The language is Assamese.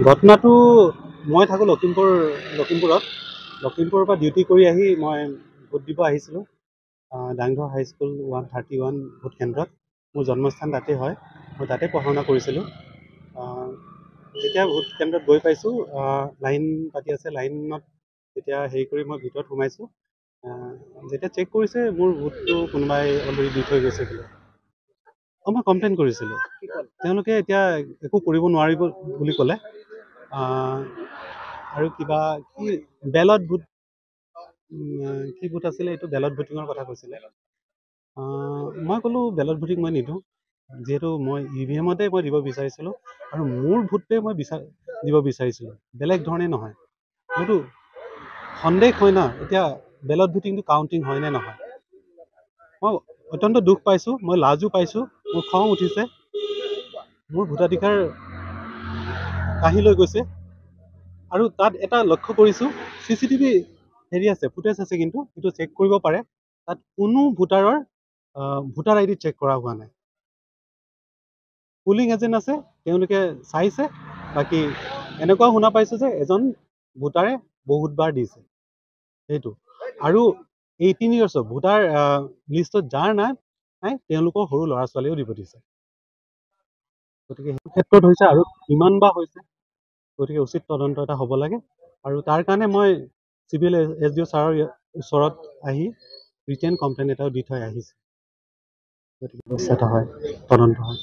ঘটনাটো মই থাকোঁ লখিমপুৰৰ পৰা ডিউটি কৰি আহি মই ভোট দিব আহিছিলোঁ ডাংঘৰ হাইস্কুল 131 ভোট কেন্দ্ৰত। মোৰ জন্মস্থান তাতে হয়, মই তাতে পঢ়া শুনা কৰিছিলোঁ। যেতিয়া ভোট কেন্দ্ৰত গৈ পাইছোঁ, লাইন পাতি আছে, লাইনত যেতিয়া হেৰি কৰি মই ভিতৰত সোমাইছোঁ, যেতিয়া চেক কৰিছে মোৰ ভোটটো কোনোবাই অলৰেডি দি থৈ গৈছে বোলে। মই কমপ্লেইন কৰিছিলোঁ, তেওঁলোকে এতিয়া একো কৰিব নোৱাৰিব বুলি ক'লে। আৰু কিবা কি বেলট ভোট, কি ভোট আছিলে এইটো, বেলট ভোটিঙৰ কথা কৈছিলে। মই ক'লোঁ বেলট ভোটিং মই নিদিওঁ, যিহেতু মই EVM-তে মই দিব বিচাৰিছিলোঁ আৰু মোৰ ভোটটোৱে মই দিব বিচাৰিছিলোঁ, বেলেগ ধৰণে নহয়। মোৰতো সন্দেহ হয় না, এতিয়া বেলট ভোটিংটো কাউণ্টিং হয় নে নহয়। মই অত্যন্ত দুখ পাইছোঁ, মই লাজো পাইছোঁ, মোৰ খং উঠিছে। মোৰ ভোটাধিকাৰ কাঢ়ি লৈ গৈছে। আৰু তাত এটা লক্ষ্য কৰিছোঁ, CCTV হেৰি আছে, ফুটেজ আছে, কিন্তু সেইটো চেক কৰিব পাৰে। তাত কোনো ভোটাৰৰ ভোটাৰ ID চেক কৰা হোৱা নাই। পুলিং এজেণ্ট আছে, তেওঁলোকে চাইছে। বাকী এনেকুৱাও শুনা পাইছোঁ যে এজন ভোটাৰে বহুতবাৰ দিছে, সেইটো। আৰু 18 years ভোটাৰ লিষ্টত যাৰ নাই তেওঁলোকৰ সৰু ল'ৰা ছোৱালীও দিব দিছে। গতিকে সেইটো ক্ষেত্ৰত হৈছে, আৰু কিমান বা হৈছে, গতিকে উচিত তদন্ত এটা হ'ব লাগে। আৰু তাৰ কাৰণে মই চিভিল SDO ছাৰৰ ওচৰত আহি ৰিটেন কমপ্লেইন এটাও দি থৈ আহিছোঁ, গতিকে ব্যৱস্থা এটা হয়, তদন্ত হয়।